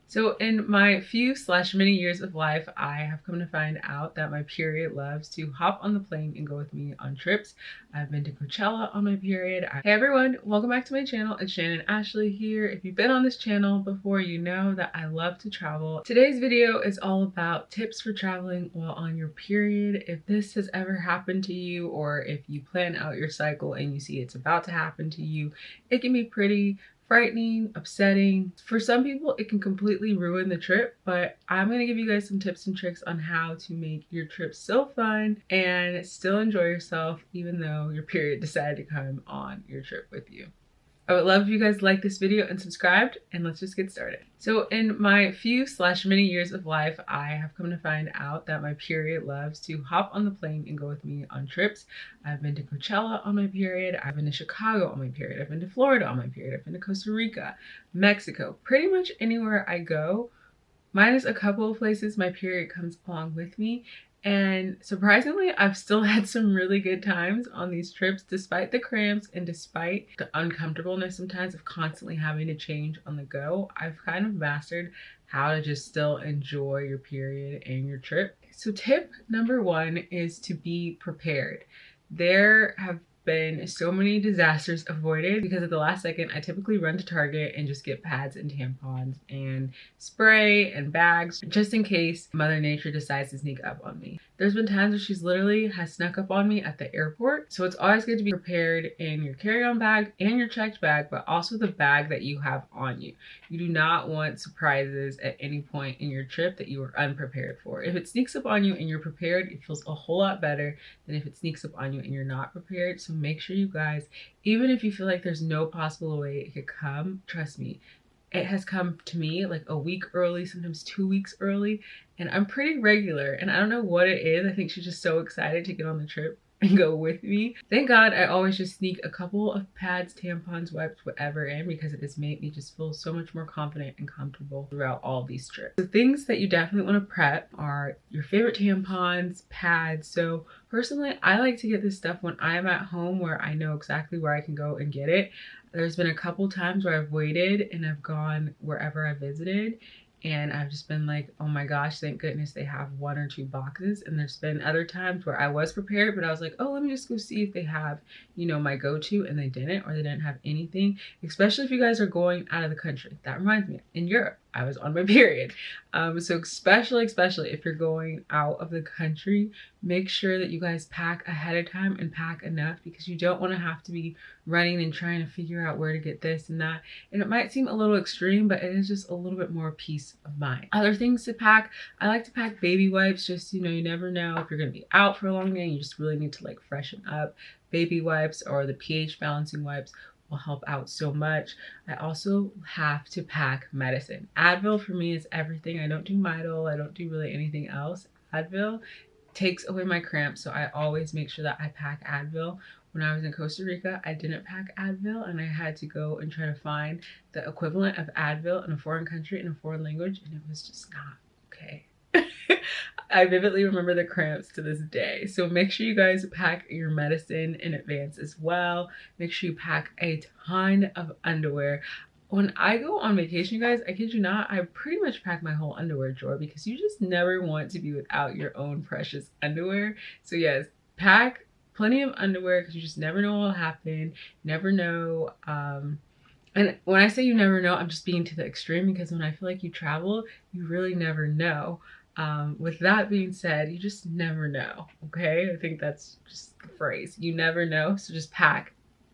So in my few/many years of life, I have come to find out that my period loves to hop on the plane and go with me on trips. I've been to Coachella on my period. Hey everyone, welcome back to my channel. It's Shannon Ashley here. If you've been on this channel before, you know that I love to travel. Today's video is all about tips for traveling while on your period. If this has ever happened to you, or if you plan out your cycle and you see it's about to happen to you, it can be pretty frightening, upsetting. For some people, it can completely ruin the trip, but I'm gonna give you guys some tips and tricks on how to make your trip so fun and still enjoy yourself, even though your period decided to come on your trip with you. I would love if you guys liked this video and subscribed, and let's just get started. So in my few/many years of life, I have come to find out that my period loves to hop on the plane and go with me on trips. I've been to Coachella on my period. I've been to Chicago on my period. I've been to Florida on my period. I've been to Costa Rica, Mexico, pretty much anywhere I go, minus a couple of places, my period comes along with me. And surprisingly, I've still had some really good times on these trips, despite the cramps and despite the uncomfortableness sometimes of constantly having to change on the go. I've kind of mastered how to just still enjoy your period and your trip. So tip number one is to be prepared. There have been so many disasters avoided because at the last second I typically run to Target and just get pads and tampons and spray and bags just in case Mother Nature decides to sneak up on me. There's been times where she's literally has snuck up on me at the airport, so it's always good to be prepared in your carry-on bag and your checked bag, but also the bag that you have on you. You do not want surprises at any point in your trip that you are unprepared for. If it sneaks up on you and you're prepared, it feels a whole lot better than if it sneaks up on you and you're not prepared. So make sure you guys, even if you feel like there's no possible way it could come, trust me, it has come to me like a week early, sometimes 2 weeks early, and I'm pretty regular, and I don't know what it is. I think she's just so excited to get on the trip and go with me. Thank God I always just sneak a couple of pads, tampons, wipes, whatever in, because it has made me just feel so much more confident and comfortable throughout all these trips. The things that you definitely want to prep are your favorite tampons, pads. So personally, I like to get this stuff when I'm at home where I know exactly where I can go and get it. There's been a couple times where I've waited and I've gone wherever I visited, and I've just been like, oh my gosh, thank goodness they have 1 or 2 boxes. And there's been other times where I was prepared, but I was like, oh, let me just go see if they have, you know, my go-to, and they didn't, or they didn't have anything, especially if you guys are going out of the country. That reminds me, in Europe, I was on my period. So especially if you're going out of the country, make sure that you guys pack ahead of time and pack enough, because you don't want to have to be running and trying to figure out where to get this and that. And it might seem a little extreme, but it is just a little bit more peace of mind. Other things to pack, I like to pack baby wipes. Just, you know, you never know if you're going to be out for a long day and you just really need to like freshen up. Baby wipes or the pH balancing wipes will help out so much. I also have to pack medicine. Advil for me is everything. I don't do Midol. I don't do really anything else. Advil takes away my cramps, so I always make sure that I pack Advil. When I was in Costa Rica, I didn't pack Advil, and I had to go and try to find the equivalent of Advil in a foreign country in a foreign language, and it was just not okay. I vividly remember the cramps to this day. So make sure you guys pack your medicine in advance as well. Make sure you pack a ton of underwear. When I go on vacation, you guys, I kid you not, I pretty much pack my whole underwear drawer, because you just never want to be without your own precious underwear. So yes, pack plenty of underwear, because you just never know what will happen. Never know. And when I say you never know, I'm just being to the extreme, because when I feel like you travel, you really never know. With that being said, you just never know, okay? I think that's just the phrase. You never know, so just pack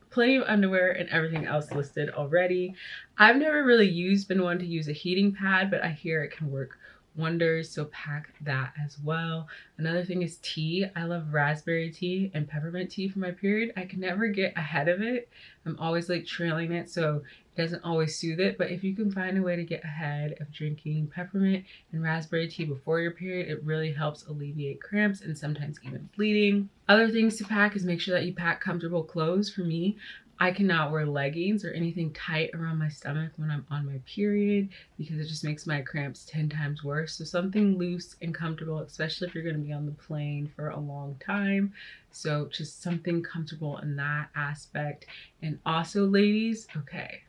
plenty of underwear and everything else listed already. I've never really been one to use a heating pad, but I hear it can work wonders, so pack that as well. Another thing is tea. I love raspberry tea and peppermint tea for my period. I can never get ahead of it. I'm always like trailing it, so it doesn't always soothe it. But if you can find a way to get ahead of drinking peppermint and raspberry tea before your period, it really helps alleviate cramps and sometimes even bleeding. Other things to pack is make sure that you pack comfortable clothes. For me, I cannot wear leggings or anything tight around my stomach when I'm on my period, because it just makes my cramps 10 times worse. So something loose and comfortable, especially if you're going to be on the plane for a long time. So just something comfortable in that aspect. And also, ladies, okay,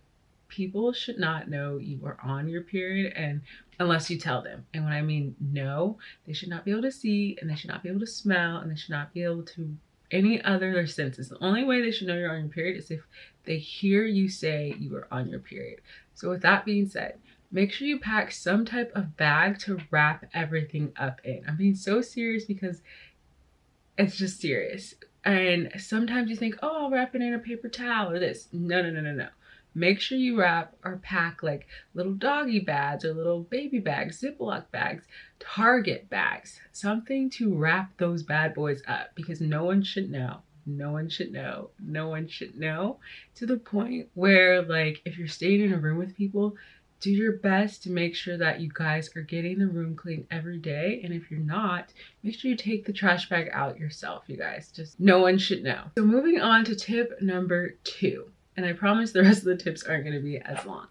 people should not know you are on your period, and unless you tell them. And when I mean no, they should not be able to see, and they should not be able to smell, and they should not be able to any other senses. The only way they should know you're on your period is if they hear you say you are on your period. So with that being said, make sure you pack some type of bag to wrap everything up in. I'm being so serious because it's just serious. And sometimes you think, oh, I'll wrap it in a paper towel or this. No. Make sure you wrap or pack like little doggy bags or little baby bags, Ziploc bags, Target bags, something to wrap those bad boys up, because no one should know. No one should know. No one should know, to the point where, like, if you're staying in a room with people, do your best to make sure that you guys are getting the room clean every day. And if you're not, make sure you take the trash bag out yourself, you guys. Just no one should know. So moving on to tip number 2. And I promise the rest of the tips aren't going to be as long.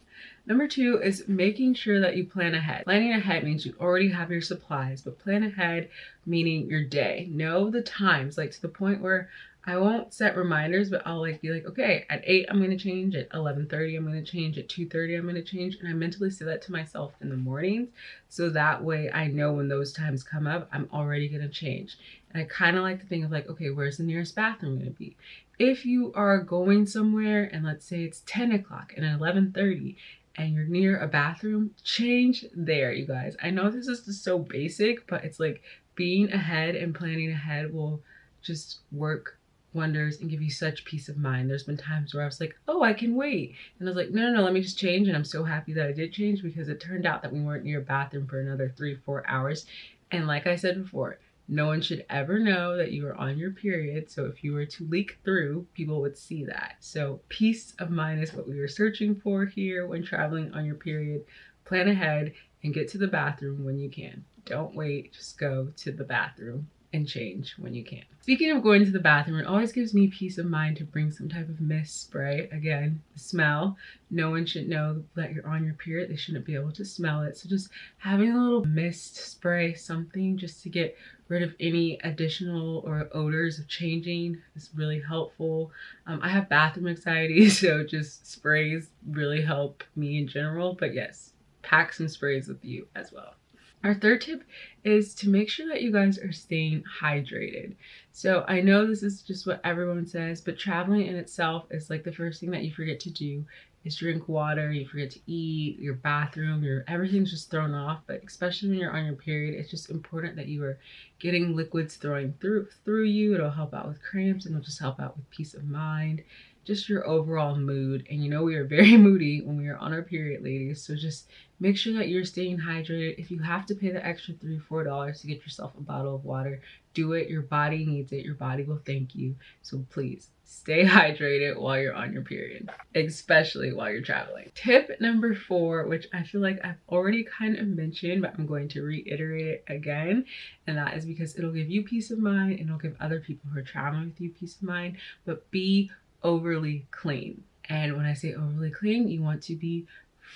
Number 2 is making sure that you plan ahead. Planning ahead means you already have your supplies, but plan ahead meaning your day. Know the times, like to the point where I won't set reminders, but I'll like be like, okay, at 8 I'm gonna change, at 11:30 I'm gonna change, at 2:30 I'm gonna change, and I mentally say that to myself in the mornings, so that way I know when those times come up, I'm already gonna change. And I kind of like to think of like, okay, where's the nearest bathroom gonna be? If you are going somewhere and let's say it's 10 o'clock and at 11:30 and you're near a bathroom, change there, you guys. I know this is just so basic, but it's like being ahead and planning ahead will just work wonders and give you such peace of mind. There's been times where I was like, oh, I can wait. And I was like, no, let me just change. And I'm so happy that I did change, because it turned out that we weren't near a bathroom for another 3-4 hours. And like I said before, no one should ever know that you are on your period. So if you were to leak through, people would see that. So peace of mind is what we were searching for here when traveling on your period. Plan ahead and get to the bathroom when you can. Don't wait, just go to the bathroom and change when you can. Speaking of going to the bathroom, it always gives me peace of mind to bring some type of mist spray. Again, the smell. No one should know that you're on your period. They shouldn't be able to smell it. So just having a little mist spray, something just to get rid of any additional or odors of changing is really helpful. I have bathroom anxiety, so just sprays really help me in general. But yes, pack some sprays with you as well. Our third tip is to make sure that you guys are staying hydrated. So I know this is just what everyone says, but traveling in itself is like the first thing that you forget to do is drink water. You forget to eat, your bathroom, everything's just thrown off. But especially when you're on your period, it's just important that you are getting liquids through you. It'll help out with cramps, and it'll just help out with peace of mind, just your overall mood. And you know, we are very moody when we are on our period, ladies. So just make sure that you're staying hydrated. If you have to pay the extra $3-4 to get yourself a bottle of water, do it. Your body needs it. Your body will thank you. So please stay hydrated while you're on your period, especially while you're traveling. Tip number 4, which I feel like I've already kind of mentioned, but I'm going to reiterate it again. And that is because it'll give you peace of mind, and it'll give other people who are traveling with you peace of mind. But be overly clean. And when I say overly clean, you want to be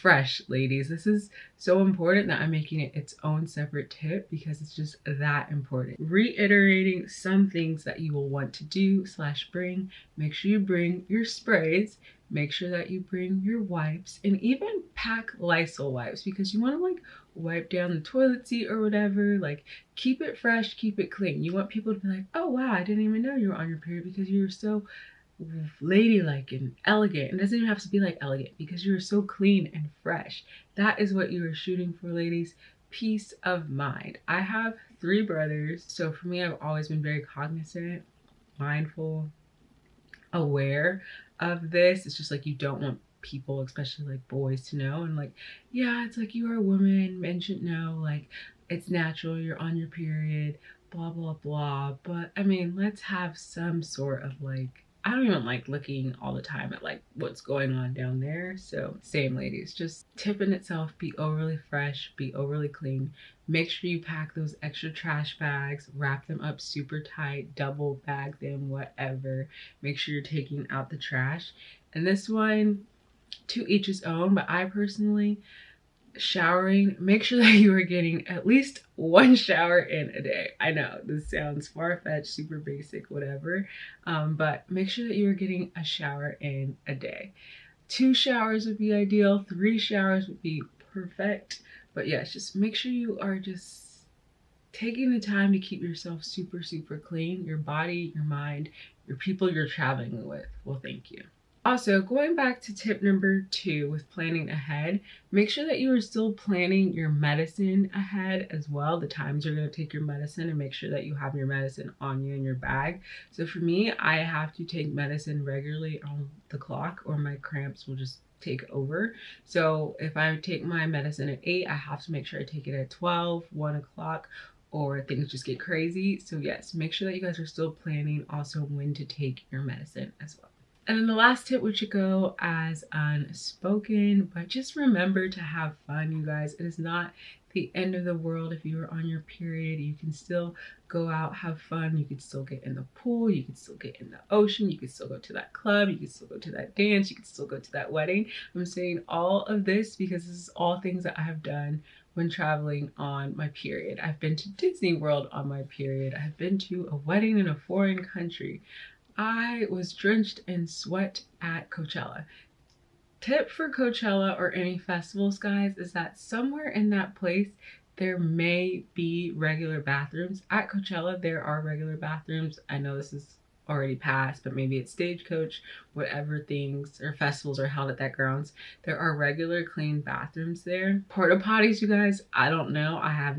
fresh, ladies. This is so important that I'm making it its own separate tip, because it's just that important. Reiterating some things that you will want to do / bring. Make sure you bring your sprays. Make sure that you bring your wipes, and even pack Lysol wipes, because you want to like wipe down the toilet seat or whatever. Like, keep it fresh, keep it clean. You want people to be like, oh wow, I didn't even know you were on your period, because you were so ladylike and elegant. It doesn't even have to be like elegant, because you're so clean and fresh. That is what you are shooting for, ladies. Peace of mind. I have 3 brothers, so for me, I've always been very cognizant, mindful, aware of this. It's just like, you don't want people, especially like boys, to know. And like, yeah, it's like, you are a woman, men should know, like, it's natural, you're on your period, blah blah blah. But I mean, let's have some sort of like, I don't even like looking all the time at like what's going on down there. So same, ladies, just tip in itself, be overly fresh, be overly clean. Make sure you pack those extra trash bags, wrap them up super tight, double bag them, whatever. Make sure you're taking out the trash. And this one, to each his own, but I personally, showering, make sure that you are getting at least 1 shower in a day. I know this sounds far-fetched, super basic, whatever, but make sure that you are getting a shower in a day. 2 showers would be ideal, 3 showers would be perfect. But yes, just make sure you are just taking the time to keep yourself super, super clean. Your body, your mind, your people you're traveling with will thank you. Also, going back to tip number 2 with planning ahead, make sure that you are still planning your medicine ahead as well, the times you're going to take your medicine, and make sure that you have your medicine on you in your bag. So for me, I have to take medicine regularly on the clock or my cramps will just take over. So if I take my medicine at 8, I have to make sure I take it at 12, 1 o'clock, or things just get crazy. So yes, make sure that you guys are still planning also when to take your medicine as well. And then the last tip would go as unspoken, but just remember to have fun, you guys. It is not the end of the world if you are on your period. You can still go out, have fun. You can still get in the pool. You can still get in the ocean. You can still go to that club. You can still go to that dance. You can still go to that wedding. I'm saying all of this because this is all things that I have done when traveling on my period. I've been to Disney World on my period. I've been to a wedding in a foreign country. I was drenched in sweat at Coachella. Tip for Coachella or any festivals, guys, is that somewhere in that place there may be regular bathrooms. At Coachella, there are regular bathrooms. I know this is already passed, but maybe it's Stagecoach, whatever things or festivals are held at that grounds. There are regular clean bathrooms there. Porta potties, you guys, I don't know. I've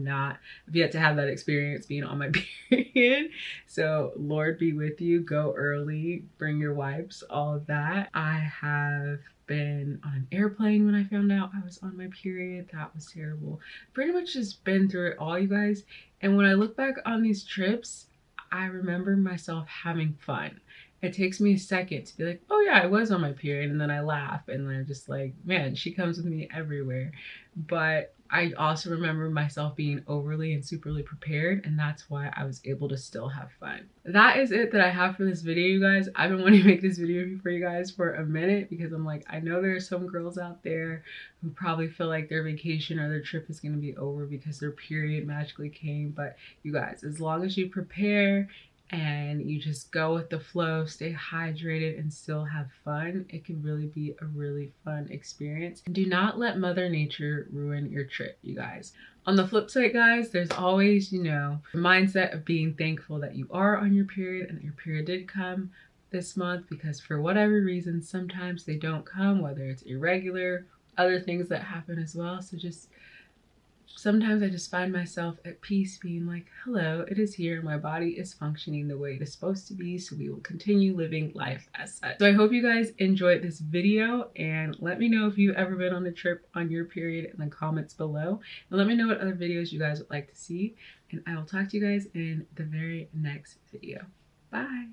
yet to have that experience being on my period. So Lord be with you. Go early, bring your wipes, all of that. I have been on an airplane when I found out I was on my period. That was terrible. Pretty much just been through it all, you guys. And when I look back on these trips, I remember myself having fun. It takes me a second to be like, oh yeah, I was on my period, and then I laugh and then I'm just like, man, she comes with me everywhere. But I also remember myself being overly and superly prepared, and that's why I was able to still have fun. That is it that I have for this video, you guys. I've been wanting to make this video for you guys for a minute because I'm like, I know there are some girls out there who probably feel like their vacation or their trip is going to be over because their period magically came. But you guys, as long as you prepare and you just go with the flow, stay hydrated, and still have fun, it can really be a really fun experience. And do not let Mother Nature ruin your trip, you guys. On the flip side, guys, there's always, you know, the mindset of being thankful that you are on your period and that your period did come this month, because for whatever reason, sometimes they don't come, whether it's irregular, other things that happen as well. So just sometimes I just find myself at peace being like, hello, it is here. My body is functioning the way it is supposed to be. So we will continue living life as such. So I hope you guys enjoyed this video, and let me know if you've ever been on a trip on your period in the comments below. And let me know what other videos you guys would like to see. And I will talk to you guys in the very next video. Bye.